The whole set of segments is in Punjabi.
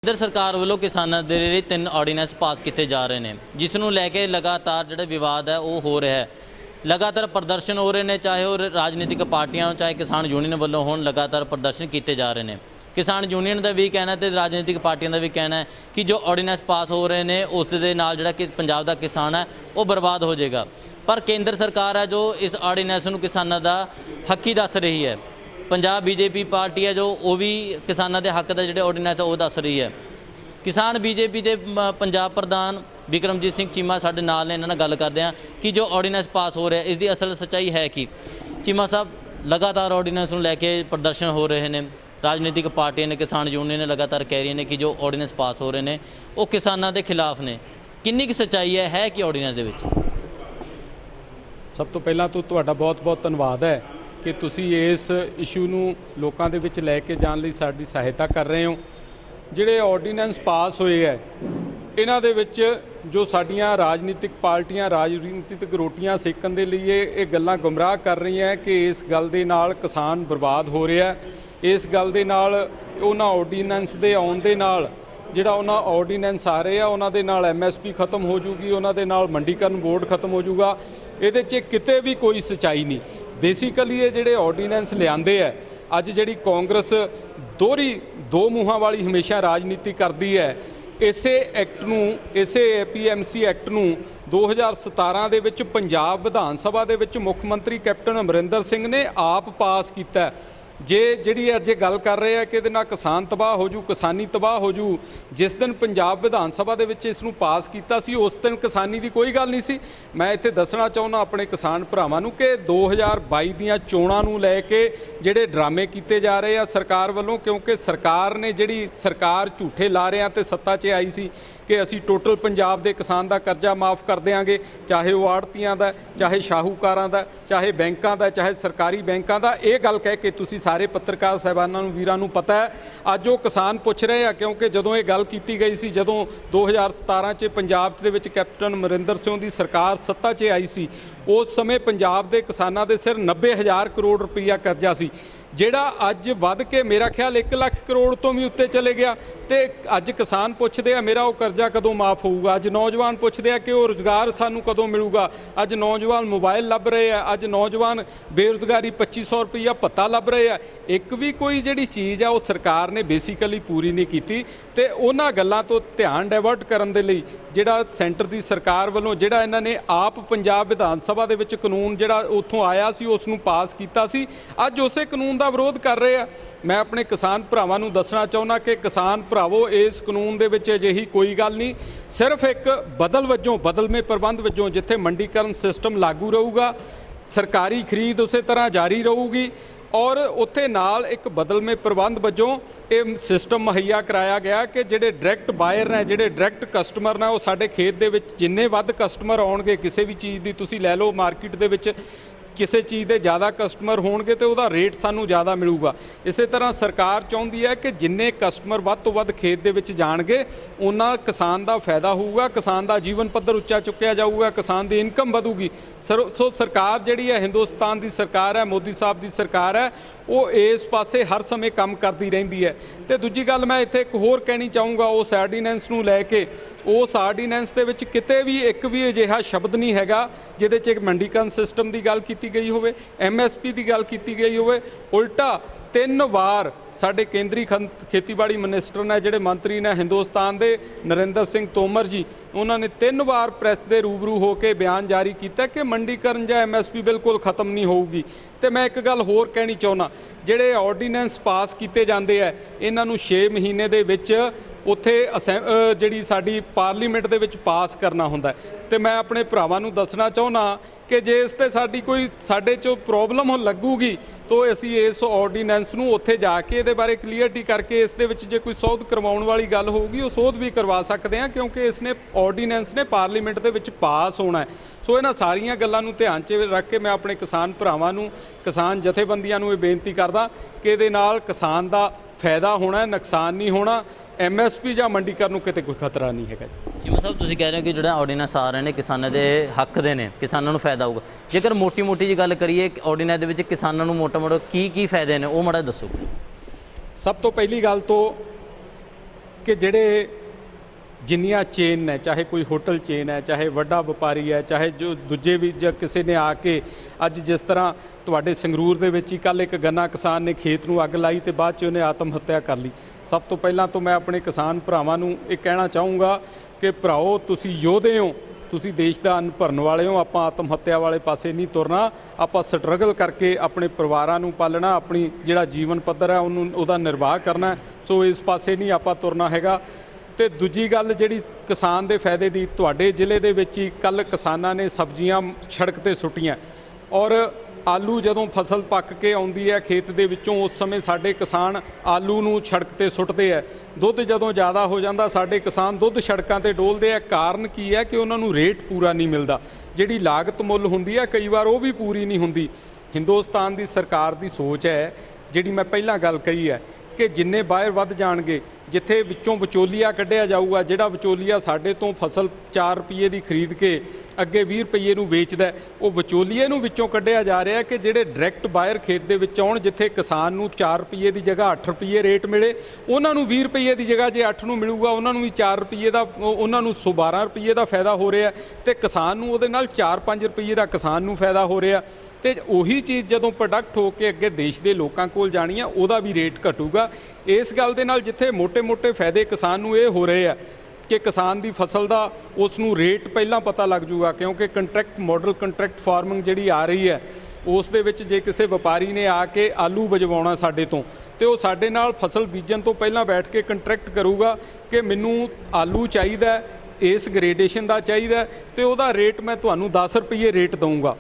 केंद्र सरकार वालों किसानों के लिए 3 ऑर्डीनेंस पास किए जा रहे हैं, जिसनों लैके लगातार जो विवाद है वो हो रहा है। लगातार प्रदर्शन हो रहे हैं, चाहे वो राजनीतिक पार्टियां चाहे किसान यूनियन वालों होण, लगातार प्रदर्शन किए जा रहे हैं। किसान यूनियन का भी कहना है तो राजनीतिक पार्टियों का भी कहना है कि जो ऑर्डीनेंस पास हो रहे हैं उस दे नाल जिहड़ा कि पंजाब का किसान है वो बर्बाद हो जाएगा। पर केंद्र सरकार है जो इस ऑर्डीनेंस नूं किसानों का हकी दस रही है। पंजाब बीजेपी पार्टी है जो वो भी किसानों के हक का जो ऑर्डीनेंस है वो दस रही है। किसान बीजेपी के पंजाब प्रधान बिक्रमजीत सिंह चीमा साडे नाल ने, इन्हां नाल गल करदे हां कि जो ऑर्डीनेंस पास हो रहा है इसकी असल सच्चाई है कि चीमा साहब लगातार ऑर्डीनेंस नूं लैके प्रदर्शन हो रहे हैं, राजनीतिक पार्टियां ने किसान यूनियन ने लगातार कह रही हैं कि जो ऑर्डीनेंस पास हो रहे हैं वो किसानों के खिलाफ ने। किन्नी की सच्चाई है कि ऑर्डीनेंस दे विच? सब तो पहला तो तुहाडा बहुत बहुत धन्यवाद है कि तुसी इस इशू नूं लोकां दे विच लैके जाण लई साडी सहायता कर रहे हो। जिहड़े ऑर्डीनेंस पास होए है इन्हां दे विच जो साडियां राजनीतिक पार्टियां राजनीतिक रोटियां सेकण दे लिए ये गल्लां गुमराह कर रही हैं कि इस गल दे नाल किसान बर्बाद हो रहा है। इस गल दे नाल उन्हां ऑर्डीनेंस दे आउण दे नाल जिहड़ा उन्हां ऑर्डीनेंस आ रहे हैं उन्हां दे नाल MSP खत्म हो जूगी, उन्हां दे नाल मंडीकरण बोर्ड खत्म हो जूगा। इहदे 'च किते भी कोई सच्चाई नहीं। बेसिकली ये जिहड़े ऑर्डीनेंस लिआंदे है, अज जिहड़ी कांग्रेस दोहरी दो मूहां वाली हमेशा राजनीति करती है, इसे एक्ट नूं इसे APMC एक्ट नूं 2017 ਦੇ ਵਿੱਚ पंजाब विधान सभा ਦੇ ਵਿੱਚ मुख मंत्री कैप्टन अमरिंदर सिंह ने आप पास किया। जे जिहड़ी अज गल कर रहे हैं कि इहदे नाल किसान तबाह हो जू, किसानी तबाह हो जू, जिस दिन पंजाब विधान सभा दे विच इस नूं पास कीता सी उस दिन किसानी दी कोई गल नहीं सी। मैं इत्थे दसना चाहुंदा अपने किसान भरावां नूं कि 2022 दीयां चोणां नूं लै के जिहड़े ड्रामे कीते जा रहे आ सरकार वल्लों, क्योंकि सरकार ने जिहड़ी सरकार झूठे लारिਆਂ ते सत्ता 'च आई सी कि असी टोटल पंजाब के किसान का करजा माफ़ कर देंगे, चाहे वो आड़तियां का, चाहे शाहूकारां का, चाहे बैंकों का, चाहे सरकारी बैंकों का। ये गल कह के तुसी सारे पत्रकार साहबानां नूं वीरां नूं पता है। अज वो किसान पुछ रहे हैं क्योंकि जदों ये गल की गई सी, जदों 2017 च पंजाब दे विच कैप्टन अमरिंदर सिंह की सरकार सत्ता 'च आई सी, उस समय पंजाब के किसानां दे सिर 90,000 करोड़ रुपया करजा सी, ਜਿਹੜਾ ਅੱਜ ਵੱਧ ਕੇ ਮੇਰਾ ਖਿਆਲ 1 ਲੱਖ ਕਰੋੜ ਤੋਂ ਵੀ ਉੱਤੇ ਚਲੇ ਗਿਆ। ਤੇ ਅੱਜ ਕਿਸਾਨ ਪੁੱਛਦੇ ਆ ਮੇਰਾ ਉਹ ਕਰਜ਼ਾ ਕਦੋਂ ਮਾਫ ਹੋਊਗਾ। ਅੱਜ ਨੌਜਵਾਨ ਪੁੱਛਦੇ ਆ ਕਿ ਉਹ ਰੁਜ਼ਗਾਰ ਸਾਨੂੰ ਕਦੋਂ ਮਿਲੂਗਾ। ਅੱਜ ਨੌਜਵਾਨ ਮੋਬਾਈਲ ਲੱਭ ਰਹੇ ਆ, ਅੱਜ ਨੌਜਵਾਨ ਬੇਰੁਜ਼ਗਾਰੀ 2500 ਰੁਪਈਆ ਭੱਤਾ ਲੱਭ ਰਹੇ ਆ। ਇੱਕ ਵੀ ਕੋਈ ਜਿਹੜੀ ਚੀਜ਼ ਆ ਉਹ ਸਰਕਾਰ ਨੇ ਬੇਸਿਕਲੀ ਪੂਰੀ ਨਹੀਂ ਕੀਤੀ। ਤੇ ਉਹਨਾਂ ਗੱਲਾਂ ਤੋਂ ਧਿਆਨ ਡਾਇਵਰਟ ਕਰਨ ਦੇ ਲਈ ਜਿਹੜਾ ਸੈਂਟਰ ਦੀ ਸਰਕਾਰ ਵੱਲੋਂ ਜਿਹੜਾ ਇਹਨਾਂ ਨੇ ਆਪ ਪੰਜਾਬ ਵਿਧਾਨ ਸਭਾ ਦੇ ਵਿੱਚ ਕਾਨੂੰਨ ਜਿਹੜਾ ਉੱਥੋਂ ਆਇਆ ਸੀ ਉਸ ਨੂੰ ਪਾਸ ਕੀਤਾ ਸੀ, ਅੱਜ ਉਸੇ ਕਾਨੂੰਨ ਦਾ ਵਿਰੋਧ ਕਰ ਰਹੇ ਆ। मैं अपने किसान भरावां नूं दसना चाहुंदा कि किसान भरावो इस कानून दे विच अजिही कोई गल नहीं, सिर्फ एक बदल वजों बदलवें प्रबंध वजों जिथे मंडीकरण सिस्टम लागू रहूगा, सरकारी खरीद उस तरह जारी रहूगी और उत्थे नाल एक बदलवें प्रबंध वजों ये सिस्टम मुहैया कराया गया कि जिहड़े डायरैक्ट बायर ने, जिहड़े डायरैक्ट कस्टमर ने, वो साडे खेत दे विच जिन्ने वध कस्टमर आउणगे किसी भी चीज़ की तुसीं लै लो मार्केट दे विच किसी चीज़ के ज़्यादा कस्टमर होणगे तो वह रेट सानू ज़्यादा मिलूगा। इस तरह सरकार चाहती है कि जिन्ने कस्टमर वध तो वध खेत दे विच जाणगे उन्ना किसान का फायदा होऊगा, किसान का जीवन पद्धर उच्चा चुक्या जाऊगा, किसान की इनकम वधूगी। सो सरकार जिहड़ी है हिंदुस्तान की सरकार है, मोदी साहब की सरकार है, वो इस पासे हर समय काम करती रहिंदी है। तो दूजी गल मैं इत्थे एक होर कहनी चाहूँगा, उस आर्डीनेंस नूं लैके उस आर्डीनेंस दे विच किते भी एक भी अजिहा शब्द नहीं हैगा जिहदे च एक मंडीकरण सिस्टम की गल की गई होवे, MSP की गल की गई होवे। उल्टा 3 वार साडे केंद्री खेतीबाड़ी मिनिस्टर ने जिहड़े मंत्री ने हिंदुस्तान के नरेंद्र सिंह तोमर जी, उन्होंने 3 वार प्रेस के रूबरू होकर बयान जारी किया कि मंडीकरण या MSP बिल्कुल खत्म नहीं होगी। तो मैं एक गल होर कहनी चाहुंदा, जिहड़े ऑर्डीनेंस पास किए जाते हैं इन्हां नूं 6 महीने दे विच उत्थे जिहड़ी साडी पार्लीमेंट दे विच पास करना हुंदा है। तो मैं अपने भरावां नूं दसना चाहुंदा कि जे इस ते साडी कोई साडे चों प्रॉब्लम लगूगी तो असी इस ऑर्डीनेंस नूं उत्थे जाके इहदे बारे क्लीयरिटी करके इस दे विच जे कोई सोध करवाउण वाली गल होगी वो सोध भी करवा सकते हैं, क्योंकि इसने ऑर्डीनेंस ने पार्लीमेंट दे विच पास होना है। सो इन्हां सारियां गल्लां नूं ध्यान 'च रख के मैं अपने किसान भरावां नूं, किसान जथेबंदियां नूं ये बेनती करदा कि इहदे नाल किसान दा फायदा होना, नुकसान नहीं होना। MSP ਜਾਂ ਮੰਡੀਕਰਨ ਨੂੰ ਕਿਤੇ ਕੋਈ ਖਤਰਾ ਨਹੀਂ ਹੈਗਾ ਜੀ। ਚੀਮਾ ਸਾਹਿਬ ਤੁਸੀਂ ਕਹਿ ਰਹੇ ਹੋ ਕਿ ਜਿਹੜਾ ਆਰਡੀਨੈਂਸ ਆ ਰਹੇ ਨੇ ਕਿਸਾਨਾਂ ਦੇ ਹੱਕ ਦੇ ਨੇ, ਕਿਸਾਨਾਂ ਨੂੰ ਫਾਇਦਾ ਹੋਊਗਾ। ਜੇਕਰ ਮੋਟੀ ਜੀ ਗੱਲ ਕਰੀਏ ਆਰਡੀਨੈਂਸ ਦੇ ਵਿੱਚ ਕਿਸਾਨਾਂ ਨੂੰ ਮੋਟਾ ਕੀ ਫਾਇਦੇ ਨੇ ਉਹ ਮਾੜਾ ਦੱਸੋ। ਸਭ ਤੋਂ ਪਹਿਲੀ ਗੱਲ ਤੋਂ ਕਿ ਜਿਹੜੇ ਜਿੰਨੀਆਂ ਚੇਨ ਨੇ, ਚਾਹੇ ਕੋਈ ਹੋਟਲ ਚੇਨ ਹੈ, ਚਾਹੇ ਵੱਡਾ ਵਪਾਰੀ ਹੈ, ਚਾਹੇ ਜੋ ਦੂਜੇ ਵੀ ਜਾਂ ਕਿਸੇ ਨੇ ਆ ਕੇ ਅੱਜ ਜਿਸ ਤਰ੍ਹਾਂ ਤੁਹਾਡੇ ਸੰਗਰੂਰ ਦੇ ਵਿੱਚ ਹੀ ਕੱਲ੍ਹ ਇੱਕ ਗੰਨਾ ਕਿਸਾਨ ਨੇ ਖੇਤ ਨੂੰ ਅੱਗ ਲਾਈ ਤੇ ਬਾਅਦ 'ਚ ਉਹਨੇ ਆਤਮ ਹੱਤਿਆ ਕਰ ਲਈ। ਸਭ ਤੋਂ ਪਹਿਲਾਂ ਤਾਂ ਮੈਂ ਆਪਣੇ ਕਿਸਾਨ ਭਰਾਵਾਂ ਨੂੰ ਇਹ ਕਹਿਣਾ ਚਾਹੂੰਗਾ ਕਿ ਭਰਾਓ, ਤੁਸੀਂ ਯੋਧੇ ਹੋ, ਤੁਸੀਂ ਦੇਸ਼ ਦਾ ਅੰਨ ਭਰਨ ਵਾਲੇ ਹੋ। ਆਪਾਂ ਆਤਮ ਹੱਤਿਆ ਵਾਲੇ ਪਾਸੇ ਨਹੀਂ ਤੁਰਨਾ, ਆਪਾਂ ਸਟਰਗਲ ਕਰਕੇ ਆਪਣੇ ਪਰਿਵਾਰਾਂ ਨੂੰ ਪਾਲਣਾ, ਆਪਣੀ ਜਿਹੜਾ ਜੀਵਨ ਪੱਧਰ ਹੈ ਉਹਦਾ ਨਿਰਵਾਹ ਕਰਨਾ। ਸੋ ਇਸ ਪਾਸੇ ਨਹੀਂ ਆਪਾਂ ਤੁਰਨਾ ਹੈਗਾ। ਤੇ ਦੂਜੀ ਗੱਲ ਜਿਹੜੀ ਕਿਸਾਨ ਦੇ ਫਾਇਦੇ ਦੀ, ਤੁਹਾਡੇ ਜ਼ਿਲ੍ਹੇ ਦੇ ਵਿੱਚ ਹੀ ਕੱਲ੍ਹ ਕਿਸਾਨਾਂ ਨੇ ਸਬਜ਼ੀਆਂ ਸੜਕ ਤੇ ਸੁੱਟੀਆਂ ਔਰ ਆਲੂ ਜਦੋਂ ਫਸਲ ਪੱਕ ਕੇ ਆਉਂਦੀ ਹੈ ਖੇਤ ਦੇ ਵਿੱਚੋਂ, ਉਸ ਸਮੇਂ ਸਾਡੇ ਕਿਸਾਨ ਆਲੂ ਨੂੰ ਸੜਕ ਤੇ ਸੁੱਟਦੇ ਹੈ। ਦੁੱਧ ਜਦੋਂ ਜ਼ਿਆਦਾ ਹੋ ਜਾਂਦਾ ਸਾਡੇ ਕਿਸਾਨ ਦੁੱਧ ਸੜਕਾਂ ਤੇ ਡੋਲਦੇ ਆ। ਕਾਰਨ ਕੀ ਹੈ ਕਿ ਉਹਨਾਂ ਨੂੰ ਰੇਟ ਪੂਰਾ ਨਹੀਂ ਮਿਲਦਾ। ਜਿਹੜੀ ਲਾਗਤ ਮੁੱਲ ਹੁੰਦੀ ਹੈ ਕਈ ਵਾਰ ਉਹ ਵੀ ਪੂਰੀ ਨਹੀਂ ਹੁੰਦੀ। ਹਿੰਦੁਸਤਾਨ ਦੀ ਸਰਕਾਰ ਦੀ ਸੋਚ ਹੈ, ਜਿਹੜੀ ਮੈਂ ਪਹਿਲਾਂ ਗੱਲ ਕਹੀ ਹੈ, ਕਿ ਜਿੰਨੇ ਬਾਹਰ ਵੱਧ ਜਾਣਗੇ, ਜਿੱਥੇ ਵਿੱਚੋਂ ਵਿਚੋਲੀਆ ਕੱਢਿਆ ਜਾਊਗਾ, ਜਿਹੜਾ ਵਿਚੋਲੀਆ ਸਾਡੇ ਤੋਂ ਫਸਲ 4 ਰੁਪਏ ਦੀ ਖਰੀਦ ਕੇ ਅੱਗੇ 20 ਰੁਪਏ ਨੂੰ ਵੇਚਦਾ, ਉਹ ਵਿਚੋਲੀਏ ਨੂੰ ਵਿੱਚੋਂ ਕੱਢਿਆ ਜਾ ਰਿਹਾ ਕਿ ਜਿਹੜੇ ਡਾਇਰੈਕਟ ਬਾਇਰ ਖੇਤ ਦੇ ਵਿੱਚ ਆਉਣ, ਜਿੱਥੇ ਕਿਸਾਨ ਨੂੰ 4 ਰੁਪਏ ਦੀ ਜਗ੍ਹਾ 8 ਰੁਪਏ ਰੇਟ ਮਿਲੇ, ਉਹਨਾਂ ਨੂੰ 20 ਰੁਪਏ ਦੀ ਜਗ੍ਹਾ ਜੇ 8 ਨੂੰ ਮਿਲੂਗਾ, ਉਹਨਾਂ ਨੂੰ ਵੀ 4 ਰੁਪਏ ਦਾ, ਉਹਨਾਂ ਨੂੰ 12 ਰੁਪਏ ਦਾ ਫਾਇਦਾ ਹੋ ਰਿਹਾ ਤੇ ਕਿਸਾਨ ਨੂੰ ਉਹਦੇ ਨਾਲ 4-5 ਰੁਪਏ ਦਾ ਕਿਸਾਨ ਨੂੰ ਫਾਇਦਾ ਹੋ ਰਿਹਾ। ਤੇ ਉਹੀ ਚੀਜ਼ ਜਦੋਂ ਪ੍ਰੋਡਕਟ ਹੋ ਕੇ ਅੱਗੇ ਦੇਸ਼ ਦੇ ਲੋਕਾਂ ਕੋਲ ਜਾਣੀ ਆ, ਉਹਦਾ ਵੀ ਰੇਟ ਘਟੂਗਾ। ਇਸ ਗੱਲ ਦੇ ਨਾਲ ਜਿੱਥੇ ਮੋٹے-ਮੋٹے ਫਾਇਦੇ ਕਿਸਾਨ ਨੂੰ ਇਹ ਹੋ ਰਹੇ ਆ ਕਿ ਕਿਸਾਨ ਦੀ ਫਸਲ ਦਾ ਉਸ ਨੂੰ ਰੇਟ ਪਹਿਲਾਂ ਪਤਾ ਲੱਗ ਜੂਗਾ, ਕਿਉਂਕਿ ਕੰਟਰੈਕਟ ਮਾਡਲ, ਕੰਟਰੈਕਟ ਫਾਰਮਿੰਗ ਜਿਹੜੀ ਆ ਰਹੀ ਹੈ, ਉਸ ਦੇ ਵਿੱਚ ਜੇ ਕਿਸੇ ਵਪਾਰੀ ਨੇ ਆ ਕੇ ਆਲੂ ਬਜਵਾਉਣਾ ਸਾਡੇ ਤੋਂ, ਤੇ ਉਹ ਸਾਡੇ ਨਾਲ ਫਸਲ ਬੀਜਣ ਤੋਂ ਪਹਿਲਾਂ ਬੈਠ ਕੇ ਕੰਟਰੈਕਟ ਕਰੂਗਾ ਕਿ ਮੈਨੂੰ ਆਲੂ ਚਾਹੀਦਾ, ਇਸ ਗ੍ਰੇਡੇਸ਼ਨ ਦਾ ਚਾਹੀਦਾ, ਤੇ ਉਹਦਾ ਰੇਟ ਮੈਂ ਤੁਹਾਨੂੰ 10 ਰੁਪਏ ਰੇਟ ਦਊਂਗਾ।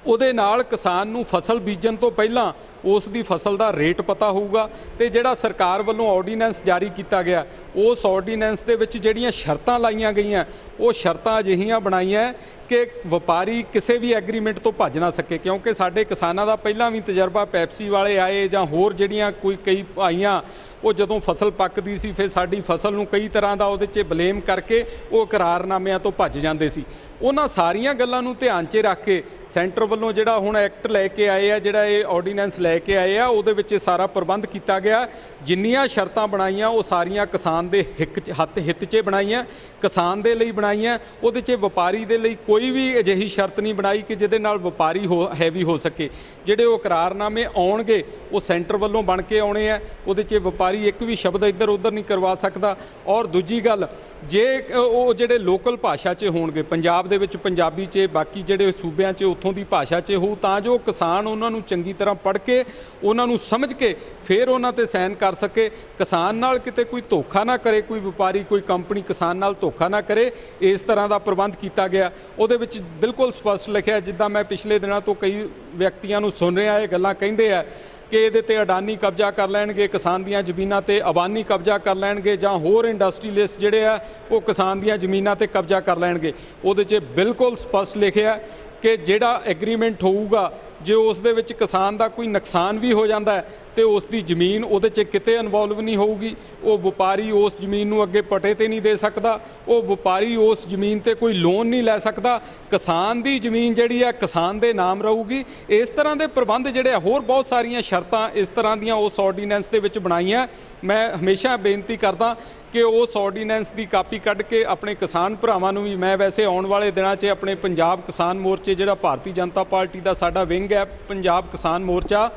ਉਹਦੇ ਨਾਲ ਕਿਸਾਨ ਨੂੰ ਫਸਲ ਬੀਜਣ ਤੋਂ ਪਹਿਲਾਂ ਉਸ ਦੀ ਫਸਲ ਦਾ ਰੇਟ ਪਤਾ ਹੋਊਗਾ। ਤੇ ਜਿਹੜਾ ਸਰਕਾਰ ਵੱਲੋਂ ਆਰਡੀਨੈਂਸ ਜਾਰੀ ਕੀਤਾ ਗਿਆ, ਉਸ ਆਰਡੀਨੈਂਸ ਦੇ ਵਿੱਚ ਜਿਹੜੀਆਂ ਸ਼ਰਤਾਂ ਲਾਈਆਂ ਗਈਆਂ, ਉਹ ਸ਼ਰਤਾਂ ਅਜਿਹੀਆਂ ਬਣਾਈਆਂ ਕਿ ਵਪਾਰੀ ਕਿਸੇ ਵੀ ਐਗਰੀਮੈਂਟ ਤੋਂ ਭੱਜ ਨਾ ਸਕੇ। ਕਿਉਂਕਿ ਸਾਡੇ ਕਿਸਾਨਾਂ ਦਾ ਪਹਿਲਾਂ ਵੀ ਤਜਰਬਾ, ਪੈਪਸੀ ਵਾਲੇ ਆਏ ਜਾਂ ਹੋਰ ਜਿਹੜੀਆਂ ਕਈ ਆਈਆਂ, ਉਹ ਜਦੋਂ ਫਸਲ ਪੱਕਦੀ ਸੀ ਫਿਰ ਸਾਡੀ ਫਸਲ ਨੂੰ ਕਈ ਤਰ੍ਹਾਂ ਦਾ ਉਹਦੇ 'ਚ ਬਲੇਮ ਕਰਕੇ ਉਹ ਕਰਾਰਨਾਮਿਆਂ ਤੋਂ ਭੱਜ ਜਾਂਦੇ ਸੀ। ਉਹਨਾਂ ਸਾਰੀਆਂ ਗੱਲਾਂ ਨੂੰ ਧਿਆਨ 'ਚ ਰੱਖ ਕੇ ਸੈਂਟਰ ਵੱਲੋਂ ਜਿਹੜਾ ਹੁਣ ਐਕਟ ਲੈ ਕੇ ਆਏ ਆ, ਜਿਹੜਾ ਇਹ ਆਰਡੀਨੈਂਸ ਲੈ ਕੇ ਆਏ ਆ, ਉਹਦੇ ਵਿੱਚ ਇਹ ਸਾਰਾ ਪ੍ਰਬੰਧ ਕੀਤਾ ਗਿਆ। ਜਿੰਨੀਆਂ ਸ਼ਰਤਾਂ ਬਣਾਈਆਂ ਉਹ ਸਾਰੀਆਂ ਕਿਸਾਨ ਦੇ ਹਿੱਤ 'ਚ ਬਣਾਈਆਂ, ਕਿਸਾਨ ਦੇ ਲਈ ਬਣਾਈਆਂ। ਉਹਦੇ 'ਚ ਵਪਾਰੀ ਦੇ ਲਈ ਕੋਈ ਵੀ ਅਜਿਹੀ ਸ਼ਰਤ ਨਹੀਂ ਬਣਾਈ ਕਿ ਜਿਹਦੇ ਨਾਲ ਵਪਾਰੀ ਹੈਵੀ ਹੋ ਸਕੇ। ਜਿਹੜੇ ਉਹ ਕਰਾਰਨਾਮੇ ਆਉਣਗੇ ਉਹ ਸੈਂਟਰ ਵੱਲੋਂ ਬਣ ਕੇ ਆਉਣੇ ਆ, ਉਹਦੇ 'ਚ ਵਪਾਰੀ ਇੱਕ ਵੀ ਸ਼ਬਦ ਇੱਧਰ ਉੱਧਰ ਨਹੀਂ ਕਰਵਾ ਸਕਦਾ। ਔਰ ਦੂਜੀ ਗੱਲ, ਜੇ ਉਹ ਜਿਹੜੇ ਲੋਕਲ ਭਾਸ਼ਾ 'ਚ ਹੋਣਗੇ, ਪੰਜਾਬ ਦੇ ਵਿੱਚ ਪੰਜਾਬੀ 'ਚ, ਬਾਕੀ ਜਿਹੜੇ ਸੂਬਿਆਂ 'ਚ ਉੱਥੋਂ ਦੀ ਭਾਸ਼ਾ 'ਚ ਹੋਊ, ਤਾਂ ਜੋ ਕਿਸਾਨ ਉਹਨਾਂ ਨੂੰ ਚੰਗੀ ਤਰ੍ਹਾਂ ਪੜ੍ਹ ਕੇ, ਉਹਨਾਂ ਨੂੰ ਸਮਝ ਕੇ ਫਿਰ ਉਹਨਾਂ ਤੇ ਸਾਈਨ ਕਰ ਸਕੇ। ਕਿਸਾਨ ਨਾਲ ਕਿਤੇ ਕੋਈ ਧੋਖਾ ਨਾ ਕਰੇ, ਕੋਈ ਵਪਾਰੀ, ਕੋਈ ਕੰਪਨੀ ਕਿਸਾਨ ਨਾਲ ਧੋਖਾ ਨਾ ਕਰੇ, ਇਸ ਤਰ੍ਹਾਂ ਦਾ ਪ੍ਰਬੰਧ ਕੀਤਾ ਗਿਆ। ਉਹਦੇ ਵਿੱਚ ਬਿਲਕੁਲ ਸਪਸ਼ਟ ਲਿਖਿਆ, ਜਿੱਦਾਂ ਮੈਂ ਪਿਛਲੇ ਦਿਨਾਂ ਤੋਂ ਕਈ ਵਿਅਕਤੀਆਂ ਨੂੰ ਸੁਣ ਰਿਹਾ, ਇਹ ਗੱਲਾਂ ਕਹਿੰਦੇ ਆ ਕਿ ਇਹਦੇ ਤੇ ਅਡਾਨੀ ਕਬਜ਼ਾ ਕਰ ਲੈਣਗੇ, ਕਿਸਾਨ ਦੀਆਂ ਜ਼ਮੀਨਾਂ ਤੇ ਅਬਾਨੀ ਕਬਜ਼ਾ ਕਰ ਲੈਣਗੇ, ਜਾਂ ਹੋਰ ਇੰਡਸਟਰੀਲਿਸਟ ਜਿਹੜੇ ਆ ਉਹ ਕਿਸਾਨ ਦੀਆਂ ਜ਼ਮੀਨਾਂ ਤੇ ਕਬਜ਼ਾ ਕਰ ਲੈਣਗੇ। ਉਹਦੇ 'ਚ ਬਿਲਕੁਲ ਸਪਸ਼ਟ ਲਿਖਿਆ ਕਿ ਜਿਹੜਾ ਐਗਰੀਮੈਂਟ ਹੋਊਗਾ, ਜੇ ਉਸ ਦੇ ਵਿੱਚ ਕਿਸਾਨ ਦਾ ਕੋਈ ਨੁਕਸਾਨ ਵੀ ਹੋ ਜਾਂਦਾ ਹੈ ਤੇ ਉਸ ਦੀ ਜ਼ਮੀਨ ਉਹਦੇ 'ਚ ਕਿਤੇ ਇਨਵੋਲਵ ਨਹੀਂ ਹੋਊਗੀ। ਉਹ ਵਪਾਰੀ ਉਸ ਜ਼ਮੀਨ ਨੂੰ ਅੱਗੇ ਪਟੇ ਤੇ ਨਹੀਂ ਦੇ ਸਕਦਾ, ਉਹ ਵਪਾਰੀ ਉਸ ਜ਼ਮੀਨ ਤੇ ਕੋਈ ਲੋਨ ਨਹੀਂ ਲੈ ਸਕਦਾ। ਕਿਸਾਨ ਦੀ ਜ਼ਮੀਨ ਜਿਹੜੀ ਹੈ ਕਿਸਾਨ ਦੇ ਨਾਮ ਰਹੂਗੀ। ਇਸ ਤਰ੍ਹਾਂ ਦੇ ਪ੍ਰਬੰਧ ਜਿਹੜੇ ਹੋਰ ਬਹੁਤ ਸਾਰੀਆਂ ਸ਼ਰਤਾਂ ਇਸ ਤਰ੍ਹਾਂ ਦੀਆਂ ਉਸ ਆਰਡੀਨੈਂਸ ਦੇ ਵਿੱਚ ਬਣਾਈਆਂ। ਮੈਂ ਹਮੇਸ਼ਾ ਬੇਨਤੀ ਕਰਦਾ ਕਿ ਉਸ ਆਰਡੀਨੈਂਸ ਦੀ ਕਾਪੀ ਕੱਢ ਕੇ ਆਪਣੇ ਕਿਸਾਨ ਭਰਾਵਾਂ ਨੂੰ ਵੀ, ਮੈਂ ਵੈਸੇ ਆਉਣ ਵਾਲੇ ਦਿਨਾਂ 'ਚ ਆਪਣੇ ਪੰਜਾਬ ਕਿਸਾਨ ਮੋਰਚੇ, ਜਿਹੜਾ ਭਾਰਤੀ ਜਨਤਾ ਪਾਰਟੀ ਦਾ ਸਾਡਾ ਵਿੰਗ ਹੈ ਪੰਜਾਬ ਕਿਸਾਨ ਮੋਰਚਾ,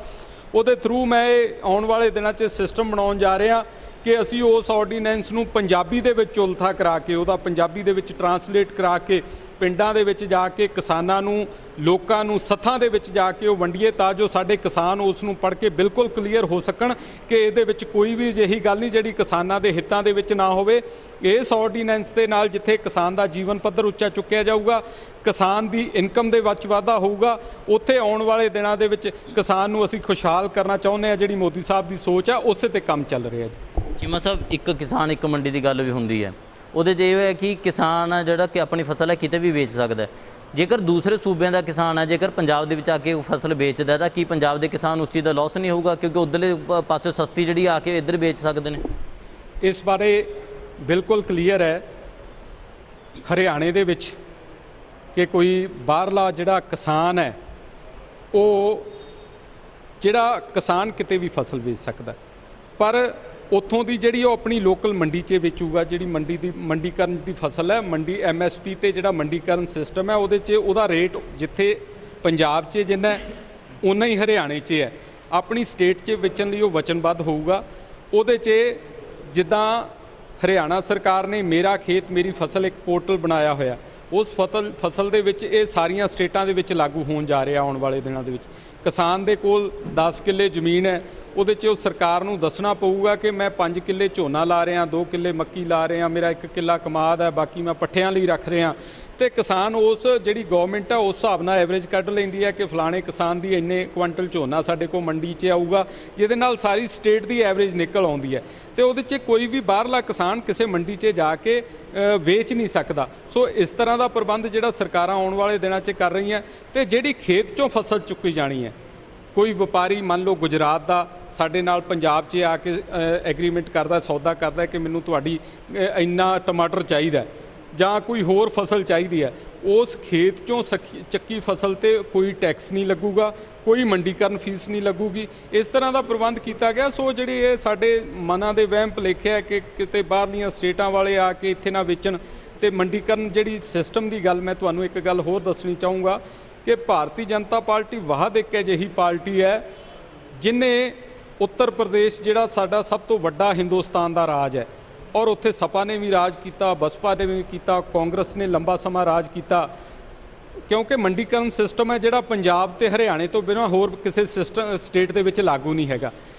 ਉਹਦੇ ਥਰੂ ਮੈਂ ਇਹ ਆਉਣ ਵਾਲੇ ਦਿਨਾਂ 'ਚ ਸਿਸਟਮ ਬਣਾਉਣ ਜਾ ਰਿਹਾ ਕਿ ਅਸੀਂ ਉਸ ਆਰਡੀਨੈਂਸ ਨੂੰ ਪੰਜਾਬੀ ਦੇ ਵਿੱਚ ਉਲਥਾ ਕਰਾ ਕੇ, ਉਹਦਾ ਪੰਜਾਬੀ ਦੇ ਵਿੱਚ ਟਰਾਂਸਲੇਟ ਕਰਾ ਕੇ ਪਿੰਡਾਂ ਦੇ ਵਿੱਚ ਜਾ ਕੇ ਕਿਸਾਨਾਂ ਨੂੰ, ਲੋਕਾਂ ਨੂੰ ਸੱਥਾਂ ਦੇ ਵਿੱਚ ਜਾ ਕੇ ਉਹ ਵੰਡੀਏ, ਤਾਂ ਜੋ ਸਾਡੇ ਕਿਸਾਨ ਉਸ ਨੂੰ ਪੜ੍ਹ ਕੇ ਬਿਲਕੁਲ ਕਲੀਅਰ ਹੋ ਸਕਣ ਕਿ ਇਹਦੇ ਵਿੱਚ ਕੋਈ ਵੀ ਅਜਿਹੀ ਗੱਲ ਨਹੀਂ ਜਿਹੜੀ ਕਿਸਾਨਾਂ ਦੇ ਹਿੱਤਾਂ ਦੇ ਵਿੱਚ ਨਾ ਹੋਵੇ। ਇਸ ਆਰਡੀਨੈਂਸ ਦੇ ਨਾਲ ਜਿੱਥੇ ਕਿਸਾਨ ਦਾ ਜੀਵਨ ਪੱਧਰ ਉੱਚਾ ਚੁੱਕਿਆ ਜਾਊਗਾ, ਕਿਸਾਨ ਦੀ ਇਨਕਮ ਦੇ ਵਿੱਚ ਵਾਧਾ ਹੋਊਗਾ, ਉੱਥੇ ਆਉਣ ਵਾਲੇ ਦਿਨਾਂ ਦੇ ਵਿੱਚ ਕਿਸਾਨ ਨੂੰ ਅਸੀਂ ਖੁਸ਼ਹਾਲ ਕਰਨਾ ਚਾਹੁੰਦੇ ਹਾਂ। ਜਿਹੜੀ ਮੋਦੀ ਸਾਹਿਬ ਦੀ ਸੋਚ ਆ, ਉਸੇ ਤੇ ਕੰਮ ਚੱਲ ਰਿਹਾ ਜੀ। ਚੀਮਾ ਸਾਹਿਬ, ਇੱਕ ਕਿਸਾਨ ਇੱਕ ਮੰਡੀ ਦੀ ਗੱਲ ਵੀ ਹੁੰਦੀ ਹੈ, ਉਹਦੇ 'ਚ ਇਹ ਹੈ ਕਿ ਕਿਸਾਨ ਆ ਜਿਹੜਾ ਕਿ ਆਪਣੀ ਫਸਲ ਹੈ ਕਿਤੇ ਵੀ ਵੇਚ ਸਕਦਾ। ਜੇਕਰ ਦੂਸਰੇ ਸੂਬਿਆਂ ਦਾ ਕਿਸਾਨ ਹੈ, ਜੇਕਰ ਪੰਜਾਬ ਦੇ ਵਿੱਚ ਆ ਕੇ ਉਹ ਫਸਲ ਵੇਚਦਾ, ਤਾਂ ਕੀ ਪੰਜਾਬ ਦੇ ਕਿਸਾਨ ਉਸ ਚੀਜ਼ ਦਾ ਲਾਸ ਨਹੀਂ ਹੋਊਗਾ? ਕਿਉਂਕਿ ਉੱਧਰਲੇ ਪਾਸੇ ਸਸਤੀ ਜਿਹੜੀ ਆ ਕੇ ਇੱਧਰ ਵੇਚ ਸਕਦੇ ਨੇ। ਇਸ ਬਾਰੇ ਬਿਲਕੁਲ ਕਲੀਅਰ ਹੈ ਹਰਿਆਣੇ ਦੇ ਵਿੱਚ ਕਿ ਕੋਈ ਬਾਹਰਲਾ ਜਿਹੜਾ ਕਿਸਾਨ ਹੈ, ਉਹ ਜਿਹੜਾ ਕਿਸਾਨ ਕਿਤੇ ਵੀ ਫਸਲ ਵੇਚ ਸਕਦਾ। ਪਰ ਉੱਥੋਂ ਦੀ ਜਿਹੜੀ ਉਹ ਆਪਣੀ ਲੋਕਲ ਮੰਡੀ 'ਚ ਵੇਚੂਗਾ। ਜਿਹੜੀ ਮੰਡੀਕਰਨ ਦੀ ਫਸਲ ਹੈ, ਮੰਡੀ MSP ਤੇ ਜਿਹੜਾ ਮੰਡੀਕਰਨ ਸਿਸਟਮ ਹੈ ਉਹਦੇ 'ਚ ਉਹਦਾ ਰੇਟ ਜਿੱਥੇ ਪੰਜਾਬ 'ਚ ਜਿੰਨਾ ਉਨਾ ਹੀ ਹਰਿਆਣੇ 'ਚ ਹੈ। ਆਪਣੀ ਸਟੇਟ 'ਚ ਵੇਚਣ ਲਈ ਉਹ ਵਚਨਬੱਧ ਹੋਊਗਾ। ਉਹਦੇ 'ਚ ਜਿੱਦਾਂ ਹਰਿਆਣਾ ਸਰਕਾਰ ਨੇ ਮੇਰਾ ਖੇਤ ਮੇਰੀ ਫਸਲ ਇੱਕ ਪੋਰਟਲ ਬਣਾਇਆ ਹੋਇਆ, ਉਸ ਫਸਲ ਦੇ ਵਿੱਚ ਇਹ ਸਾਰੀਆਂ ਸਟੇਟਾਂ ਦੇ ਵਿੱਚ ਲਾਗੂ ਹੋਣ ਜਾ ਰਿਹਾ ਆਉਣ ਵਾਲੇ ਦਿਨਾਂ ਦੇ ਵਿੱਚ। ਕਿਸਾਨ ਦੇ ਕੋਲ 10 ਕਿੱਲੇ ਜ਼ਮੀਨ ਹੈ, ਉਹਦੇ 'ਚ ਉਹ ਸਰਕਾਰ ਨੂੰ ਦੱਸਣਾ ਪਊਗਾ ਕਿ ਮੈਂ 5 ਕਿੱਲੇ ਝੋਨਾ ਲਾ ਰਿਹਾ, 2 ਕਿੱਲੇ ਮੱਕੀ ਲਾ ਰਿਹਾ, ਮੇਰਾ 1 ਕਿੱਲਾ ਕਮਾਦ ਹੈ, ਬਾਕੀ ਮੈਂ ਪੱਠਿਆਂ ਲਈ ਰੱਖ ਰਿਹਾ। ਤੇ ਕਿਸਾਨ ਉਸ ਜਿਹੜੀ ਗਵਰਨਮੈਂਟ ਆ ਉਸ ਹਿਸਾਬ ਨਾਲ ਐਵਰੇਜ ਕੱਢ ਲੈਂਦੀ ਹੈ ਕਿ ਫਲਾਣੇ ਕਿਸਾਨ ਦੀ ਇੰਨੇ ਕੁਆਂਟਲ ਝੋਨਾ ਸਾਡੇ ਕੋਲ ਮੰਡੀ 'ਚ ਆਊਗਾ, ਜਿਹਦੇ ਨਾਲ ਸਾਰੀ ਸਟੇਟ ਦੀ ਐਵਰੇਜ ਨਿਕਲ ਆਉਂਦੀ ਹੈ। ਤੇ ਉਹਦੇ 'ਚ ਕੋਈ ਵੀ ਬਾਹਰਲਾ ਕਿਸਾਨ ਕਿਸੇ ਮੰਡੀ 'ਚ ਜਾ ਕੇ ਵੇਚ ਨਹੀਂ ਸਕਦਾ। ਸੋ ਇਸ ਤਰ੍ਹਾਂ ਦਾ ਪ੍ਰਬੰਧ ਜਿਹੜਾ ਸਰਕਾਰਾਂ ਆਉਣ ਵਾਲੇ ਦਿਨਾਂ 'ਚ ਕਰ ਰਹੀਆਂ। ਤੇ ਜਿਹੜੀ ਖੇਤ 'ਚੋਂ ਫਸਲ ਚੁੱਕੀ ਜਾਣੀ ਹੈ, ਕੋਈ ਵਪਾਰੀ ਮੰਨ ਲਓ ਗੁਜਰਾਤ ਦਾ ਸਾਡੇ ਨਾਲ ਪੰਜਾਬ 'ਚ ਆ ਕੇ ਐਗਰੀਮੈਂਟ ਕਰਦਾ, ਸੌਦਾ ਕਰਦਾ ਕਿ ਮੈਨੂੰ ਤੁਹਾਡੀ ਇੰਨਾ ਟਮਾਟਰ ਚਾਹੀਦਾ ਜਾਂ ਕੋਈ ਹੋਰ ਫਸਲ ਚਾਹੀਦੀ ਹੈ, ਉਸ ਖੇਤ 'ਚੋਂ ਚੱਕੀ ਫਸਲ ਤੇ ਕੋਈ ਟੈਕਸ ਨਹੀਂ ਲੱਗੂਗਾ, ਕੋਈ ਮੰਡੀਕਰਨ ਫੀਸ ਨਹੀਂ ਲੱਗੂਗੀ। ਇਸ ਤਰ੍ਹਾਂ ਦਾ ਪ੍ਰਬੰਧ ਕੀਤਾ ਗਿਆ। ਸੋ ਜਿਹੜੀ ਇਹ ਸਾਡੇ ਮਨਾਂ ਦੇ ਵਹਿਮ ਭੁਲੇਖੇ ਹੈ ਕਿ ਕਿਤੇ ਬਾਹਰਲੀਆਂ ਸਟੇਟਾਂ ਵਾਲੇ ਆ ਕੇ ਇੱਥੇ ਨਾ ਵੇਚਣ। ਤੇ ਮੰਡੀਕਰਨ ਜਿਹੜੀ ਸਿਸਟਮ ਦੀ ਗੱਲ ਮੈਂ ਤੁਹਾਨੂੰ ਇੱਕ ਗੱਲ ਹੋਰ ਦੱਸਣੀ ਚਾਹੂੰਗਾ ਕਿ ਭਾਰਤੀ ਜਨਤਾ ਪਾਰਟੀ ਵਾਹਦ ਇੱਕ ਅਜਿਹੀ ਪਾਰਟੀ ਹੈ ਜਿਨੇ ਉੱਤਰ ਪ੍ਰਦੇਸ਼ ਜਿਹੜਾ ਸਾਡਾ ਸਭ ਤੋਂ ਵੱਡਾ ਹਿੰਦੁਸਤਾਨ ਦਾ ਰਾਜ ਹੈ, ਔਰ ਉੱਥੇ ਸਪਾ ਨੇ ਵੀ ਰਾਜ ਕੀਤਾ, ਬਸਪਾ ਨੇ ਵੀ ਕੀਤਾ, ਕਾਂਗਰਸ ਨੇ ਲੰਬਾ ਸਮਾਂ ਰਾਜ ਕੀਤਾ। ਕਿਉਂਕਿ ਮੰਡੀਕਰਨ ਸਿਸਟਮ ਹੈ ਜਿਹੜਾ ਪੰਜਾਬ ਤੇ ਹਰਿਆਣੇ ਤੋਂ ਬਿਨਾਂ ਹੋਰ ਕਿਸੇ ਸਟੇਟ ਦੇ ਵਿੱਚ ਲਾਗੂ ਨਹੀਂ ਹੈਗਾ।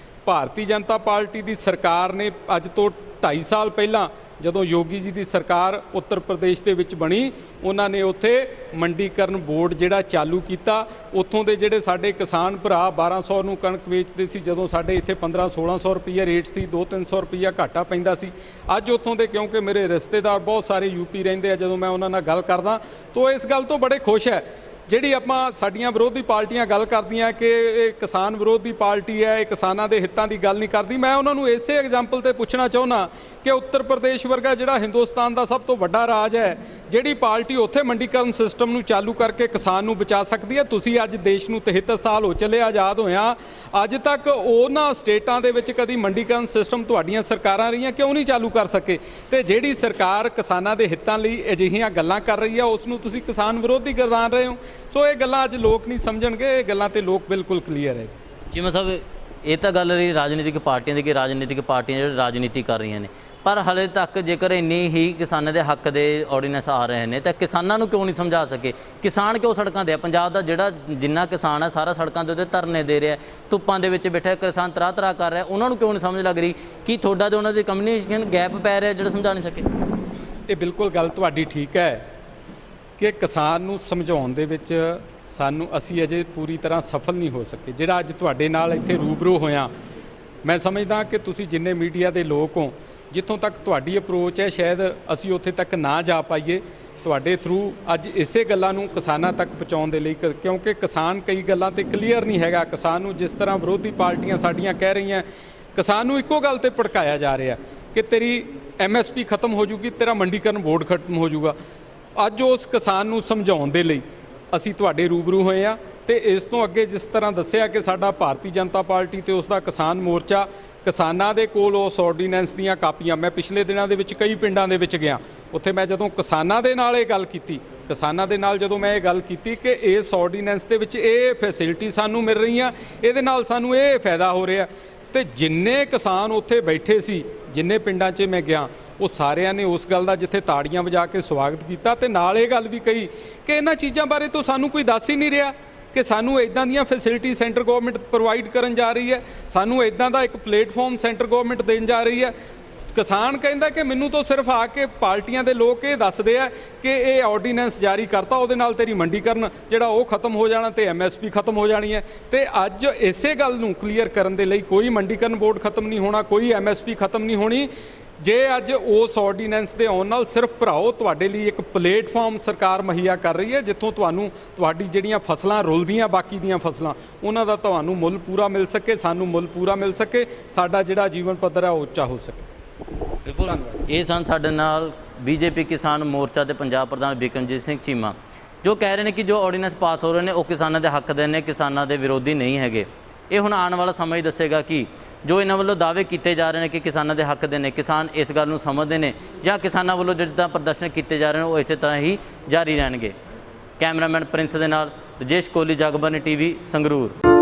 ਭਾਰਤੀ ਜਨਤਾ ਪਾਰਟੀ ਦੀ ਸਰਕਾਰ ਨੇ ਅੱਜ ਤੋਂ 2.5 ਸਾਲ ਪਹਿਲਾਂ ਜਦੋਂ ਯੋਗੀ ਜੀ ਦੀ ਸਰਕਾਰ ਉੱਤਰ ਪ੍ਰਦੇਸ਼ ਦੇ ਵਿੱਚ ਬਣੀ, ਉਹਨਾਂ ਨੇ ਉੱਥੇ ਮੰਡੀਕਰਨ ਬੋਰਡ ਜਿਹੜਾ ਚਾਲੂ ਕੀਤਾ। ਉੱਥੋਂ ਦੇ ਜਿਹੜੇ ਸਾਡੇ ਕਿਸਾਨ ਭਰਾ 1200 ਨੂੰ ਕਣਕ ਵੇਚਦੇ ਸੀ, ਜਦੋਂ ਸਾਡੇ ਇੱਥੇ 1500-1600 ਰੁਪਈਆ ਰੇਟ ਸੀ, 200-300 ਰੁਪਈਆ ਘਾਟਾ ਪੈਂਦਾ ਸੀ। ਅੱਜ ਉੱਥੋਂ ਦੇ ਕਿਉਂਕਿ ਮੇਰੇ ਰਿਸ਼ਤੇਦਾਰ ਬਹੁਤ ਸਾਰੇ ਯੂਪੀ ਰਹਿੰਦੇ ਆ, ਜਦੋਂ ਮੈਂ ਉਹਨਾਂ ਨਾਲ ਗੱਲ ਕਰਦਾ ਤਾਂ ਇਸ ਗੱਲ ਤੋਂ ਬੜੇ ਖੁਸ਼ ਹੈ। ਜਿਹੜੀ ਆਪਾਂ ਸਾਡੀਆਂ ਵਿਰੋਧੀ ਪਾਰਟੀਆਂ ਗੱਲ ਕਰਦੀਆਂ ਕਿ ਇਹ ਕਿਸਾਨ ਵਿਰੋਧੀ ਪਾਰਟੀ ਹੈ, ਇਹ ਕਿਸਾਨਾਂ ਦੇ ਹਿੱਤਾਂ ਦੀ ਗੱਲ ਨਹੀਂ ਕਰਦੀ, ਮੈਂ ਉਹਨਾਂ ਨੂੰ ਇਸੇ ਐਗਜ਼ਾਮਪਲ ਤੇ ਪੁੱਛਣਾ ਚਾਹੁੰਦਾ ਕਿ ਉੱਤਰ ਪ੍ਰਦੇਸ਼ ਵਰਗਾ ਜਿਹੜਾ ਹਿੰਦੁਸਤਾਨ ਦਾ ਸਭ ਤੋਂ ਵੱਡਾ ਰਾਜ ਹੈ, ਜਿਹੜੀ ਪਾਰਟੀ ਉੱਥੇ ਮੰਡੀਕਰਨ ਸਿਸਟਮ ਨੂੰ ਚਾਲੂ ਕਰਕੇ ਕਿਸਾਨ ਨੂੰ ਬਚਾ ਸਕਦੀ ਹੈ। ਤੁਸੀਂ ਅੱਜ ਦੇਸ਼ ਨੂੰ 73 ਸਾਲ ਹੋ ਚੱਲੇ ਆਜ਼ਾਦ ਹੋਇਆ, ਅੱਜ ਤੱਕ ਉਹਨਾਂ ਸਟੇਟਾਂ ਦੇ ਵਿੱਚ ਕਦੀ ਮੰਡੀਕਰਨ ਸਿਸਟਮ ਤੁਹਾਡੀਆਂ ਸਰਕਾਰਾਂ ਰਹੀਆਂ ਕਿਉਂ ਨਹੀਂ ਚਾਲੂ ਕਰ ਸਕੇ? ਤੇ ਜਿਹੜੀ ਸਰਕਾਰ ਕਿਸਾਨਾਂ ਦੇ ਹਿੱਤਾਂ ਲਈ ਅਜਿਹੀਆਂ ਗੱਲਾਂ ਕਰ ਰਹੀ ਹੈ, ਉਸ ਨੂੰ ਤੁਸੀਂ ਕਿਸਾਨ ਵਿਰੋਧੀ ਗਰਦਾਨ ਰਹੇ ਹੋ। ਸੋ ਇਹ ਗੱਲਾਂ ਅੱਜ ਲੋਕ ਨਹੀਂ ਸਮਝਣਗੇ, ਇਹ ਗੱਲਾਂ ਤੇ ਲੋਕ ਬਿਲਕੁਲ ਕਲੀਅਰ ਹੈ ਜੀ। ਮੈਂ ਸਾਹਿਬ ਇਹ ਤਾਂ ਗੱਲ ਰਹੀ ਰਾਜਨੀਤਿਕ ਪਾਰਟੀਆਂ ਦੀ ਕਿ ਰਾਜਨੀਤਿਕ ਪਾਰਟੀਆਂ ਜਿਹੜੇ ਰਾਜਨੀਤੀ ਕਰ ਰਹੀਆਂ ਨੇ, ਪਰ ਹਾਲੇ ਤੱਕ ਜੇਕਰ ਇੰਨੀ ਹੀ ਕਿਸਾਨਾਂ ਦੇ ਹੱਕ ਦੇ ਆਰਡੀਨੈਂਸ ਆ ਰਹੇ ਨੇ ਤਾਂ ਕਿਸਾਨਾਂ ਨੂੰ ਕਿਉਂ ਨਹੀਂ ਸਮਝਾ ਸਕੇ? ਕਿਸਾਨ ਕਿਉਂ ਸੜਕਾਂ 'ਤੇ ਆ? ਪੰਜਾਬ ਦਾ ਜਿਹੜਾ ਜਿੰਨਾ ਕਿਸਾਨ ਹੈ ਸਾਰਾ ਸੜਕਾਂ ਦੇ ਉੱਤੇ ਧਰਨੇ ਦੇ ਰਿਹਾ, ਧੁੱਪਾਂ ਦੇ ਵਿੱਚ ਬੈਠੇ ਕਿਸਾਨ ਤਰਾਹ ਕਰ ਰਿਹਾ, ਉਹਨਾਂ ਨੂੰ ਕਿਉਂ ਨਹੀਂ ਸਮਝ ਲੱਗ ਰਹੀ ਕਿ ਤੁਹਾਡਾ ਤੇ ਉਹਨਾਂ ਦੀ ਕਮਿਊਨੀਕੇਸ਼ਨ ਗੈਪ ਪੈ ਰਿਹਾ ਜਿਹੜਾ ਸਮਝਾ ਨਹੀਂ ਸਕੇ? ਇਹ ਬਿਲਕੁਲ ਗੱਲ ਤੁਹਾਡੀ ਠੀਕ ਹੈ ਕਿ ਕਿਸਾਨ ਨੂੰ ਸਮਝਾਉਣ ਦੇ ਵਿੱਚ ਅਸੀਂ ਅਜੇ ਪੂਰੀ ਤਰ੍ਹਾਂ ਸਫਲ ਨਹੀਂ ਹੋ ਸਕੇ। ਜਿਹੜਾ ਅੱਜ ਤੁਹਾਡੇ ਨਾਲ ਇੱਥੇ ਰੂਬਰੂ ਹੋਇਆ, ਮੈਂ ਸਮਝਦਾ ਕਿ ਤੁਸੀਂ ਜਿੰਨੇ ਮੀਡੀਆ ਦੇ ਲੋਕ ਹੋ, ਜਿੱਥੋਂ ਤੱਕ ਤੁਹਾਡੀ ਅਪਰੋਚ ਹੈ ਸ਼ਾਇਦ ਅਸੀਂ ਉੱਥੇ ਤੱਕ ਨਾ ਜਾ ਪਾਈਏ। ਤੁਹਾਡੇ ਥਰੂ ਅੱਜ ਇਸੇ ਗੱਲਾਂ ਨੂੰ ਕਿਸਾਨਾਂ ਤੱਕ ਪਹੁੰਚਾਉਣ ਦੇ ਲਈ, ਕਿਉਂਕਿ ਕਿਸਾਨ ਕਈ ਗੱਲਾਂ ਤੇ ਕਲੀਅਰ ਨਹੀਂ ਹੈਗਾ। ਕਿਸਾਨ ਨੂੰ ਜਿਸ ਤਰ੍ਹਾਂ ਵਿਰੋਧੀ ਪਾਰਟੀਆਂ ਸਾਡੀਆਂ ਕਹਿ ਰਹੀਆਂ, ਕਿਸਾਨ ਨੂੰ ਇੱਕੋ ਗੱਲ ਤੇ ਭੜਕਾਇਆ ਜਾ ਰਿਹਾ ਕਿ ਤੇਰੀ MSP ਖਤਮ ਹੋ ਜੂਗੀ, ਤੇਰਾ ਮੰਡੀਕਰਨ ਬੋਰਡ ਖਤਮ ਹੋ ਜੂਗਾ। ਅੱਜ ਉਸ ਕਿਸਾਨ ਨੂੰ ਸਮਝਾਉਣ ਦੇ ਲਈ ਅਸੀਂ ਤੁਹਾਡੇ ਰੂਬਰੂ ਹੋਏ ਆ। ਤੇ ਇਸ ਤੋਂ ਅੱਗੇ ਜਿਸ ਤਰ੍ਹਾਂ ਦੱਸਿਆ ਕਿ ਸਾਡਾ ਭਾਰਤੀ ਜਨਤਾ ਪਾਰਟੀ ਤੇ ਉਸ ਦਾ ਕਿਸਾਨ ਮੋਰਚਾ, ਕਿਸਾਨਾਂ ਦੇ ਕੋਲ ਉਸ ਆਰਡੀਨੈਂਸ ਦੀਆਂ ਕਾਪੀਆਂ, ਮੈਂ ਪਿਛਲੇ ਦਿਨਾਂ ਦੇ ਵਿੱਚ ਕਈ ਪਿੰਡਾਂ ਦੇ ਵਿੱਚ ਗਿਆ, ਉੱਥੇ ਮੈਂ ਜਦੋਂ ਕਿਸਾਨਾਂ ਦੇ ਨਾਲ ਇਹ ਗੱਲ ਕੀਤੀ, ਕਿਸਾਨਾਂ ਦੇ ਨਾਲ ਜਦੋਂ ਮੈਂ ਇਹ ਗੱਲ ਕੀਤੀ ਕਿ ਇਸ ਆਰਡੀਨੈਂਸ ਦੇ ਵਿੱਚ ਇਹ ਫੈਸਿਲਿਟੀ ਸਾਨੂੰ ਮਿਲ ਰਹੀਆਂ, ਇਹਦੇ ਨਾਲ ਸਾਨੂੰ ਇਹ ਫਾਇਦਾ ਹੋ ਰਿਹਾ, ਤੇ ਜਿੰਨੇ ਕਿਸਾਨ ਉੱਥੇ ਬੈਠੇ ਸੀ, ਜਿੰਨੇ ਪਿੰਡਾਂ 'ਚ ਮੈਂ ਗਿਆ, ਉਹ ਸਾਰਿਆਂ ਨੇ ਉਸ ਗੱਲ ਦਾ ਜਿੱਥੇ ਤਾੜੀਆਂ ਵਜਾ ਕੇ ਸਵਾਗਤ ਕੀਤਾ ਤੇ ਨਾਲ ਇਹ ਗੱਲ ਵੀ ਕਹੀ ਕਿ ਇਹਨਾਂ ਚੀਜ਼ਾਂ ਬਾਰੇ ਤਾਂ ਸਾਨੂੰ ਕੋਈ ਦੱਸ ਹੀ ਨਹੀਂ ਰਿਹਾ ਕਿ ਸਾਨੂੰ ਇਦਾਂ ਦੀਆਂ ਫੈਸਿਲਿਟੀ ਸੈਂਟਰ ਗਵਰਨਮੈਂਟ ਪ੍ਰੋਵਾਈਡ ਕਰਨ ਜਾ ਰਹੀ ਹੈ, ਸਾਨੂੰ ਇਦਾਂ ਦਾ ਇੱਕ ਪਲੇਟਫਾਰਮ ਸੈਂਟਰ ਗਵਰਨਮੈਂਟ ਦੇਣ ਜਾ ਰਹੀ ਹੈ। ਕਿਸਾਨ ਕਹਿੰਦਾ ਕਿ ਮੈਨੂੰ ਤਾਂ ਸਿਰਫ ਆ ਕੇ ਪਾਰਟੀਆਂ ਦੇ ਲੋਕ ਇਹ ਦੱਸਦੇ ਆ ਕਿ ਇਹ ਆਰਡੀਨੈਂਸ ਜਾਰੀ ਕਰਤਾ, ਉਹਦੇ ਨਾਲ ਤੇਰੀ ਮੰਡੀਕਰਨ ਜਿਹੜਾ ਉਹ ਖਤਮ ਹੋ ਜਾਣਾ ਤੇ MSP ਖਤਮ ਹੋ ਜਾਣੀ ਹੈ। ਤੇ ਅੱਜ ਇਸੇ ਗੱਲ ਨੂੰ ਕਲੀਅਰ ਕਰਨ ਦੇ ਲਈ ਕੋਈ ਮੰਡੀਕਰਨ ਬੋਰਡ ਖਤਮ ਨਹੀਂ ਹੋਣਾ, ਕੋਈ MSP ਖਤਮ ਨਹੀਂ ਹੋਣੀ। ਜੇ ਅੱਜ ਉਸ ਆਰਡੀਨੈਂਸ ਦੇ ਆਉਣ ਨਾਲ ਸਿਰਫ ਭਰਾਓ ਤੁਹਾਡੇ ਲਈ ਇੱਕ ਪਲੇਟਫਾਰਮ ਸਰਕਾਰ ਮੁਹੱਈਆ ਕਰ ਰਹੀ ਹੈ, ਜਿੱਥੋਂ ਤੁਹਾਨੂੰ ਤੁਹਾਡੀ ਜਿਹੜੀਆਂ ਫਸਲਾਂ ਰੁਲਦੀਆਂ ਬਾਕੀ ਦੀਆਂ ਫਸਲਾਂ, ਉਹਨਾਂ ਦਾ ਤੁਹਾਨੂੰ ਮੁੱਲ ਪੂਰਾ ਮਿਲ ਸਕੇ, ਸਾਨੂੰ ਮੁੱਲ ਪੂਰਾ ਮਿਲ ਸਕੇ, ਸਾਡਾ ਜਿਹੜਾ ਜੀਵਨ ਪੱਧਰ ਹੈ ਉਹ ਉੱਚਾ ਹੋ ਸਕੇ। ਬਿਲਕੁਲ, ਇਹ ਸਨ ਸਾਡੇ ਨਾਲ BJP ਕਿਸਾਨ ਮੋਰਚਾ ਦੇ ਪੰਜਾਬ ਪ੍ਰਧਾਨ ਬਿਕਰਮਜੀਤ ਸਿੰਘ ਚੀਮਾ, ਜੋ ਕਹਿ ਰਹੇ ਨੇ ਕਿ ਜੋ ਆਰਡੀਨੈਂਸ ਪਾਸ ਹੋ ਰਹੇ ਨੇ ਉਹ ਕਿਸਾਨਾਂ ਦੇ ਹੱਕ ਦੇ ਨੇ, ਕਿਸਾਨਾਂ ਦੇ ਵਿਰੋਧੀ ਨਹੀਂ ਹੈਗੇ। ਇਹ ਹੁਣ ਆਉਣ ਵਾਲਾ ਸਮਾਂ ਹੀ ਦੱਸੇਗਾ ਕਿ ਜੋ ਇਹਨਾਂ ਵੱਲੋਂ ਦਾਅਵੇ ਕੀਤੇ ਜਾ ਰਹੇ ਨੇ ਕਿ ਕਿਸਾਨਾਂ ਦੇ ਹੱਕ ਦੇ ਨੇ, ਕਿਸਾਨ ਇਸ ਗੱਲ ਨੂੰ ਸਮਝਦੇ ਨੇ ਜਾਂ ਕਿਸਾਨਾਂ ਵੱਲੋਂ ਜਿੱਦਾਂ ਪ੍ਰਦਰਸ਼ਨ ਕੀਤੇ ਜਾ ਰਹੇ ਨੇ ਉਹ ਇਸੇ ਤਰ੍ਹਾਂ ਹੀ ਜਾਰੀ ਰਹਿਣਗੇ। ਕੈਮਰਾਮੈਨ ਪ੍ਰਿੰਸ ਦੇ ਨਾਲ ਰਜੇਸ਼ ਕੋਹਲੀ, ਜਗਬਾਣੀ ਟੀਵੀ, ਸੰਗਰੂਰ।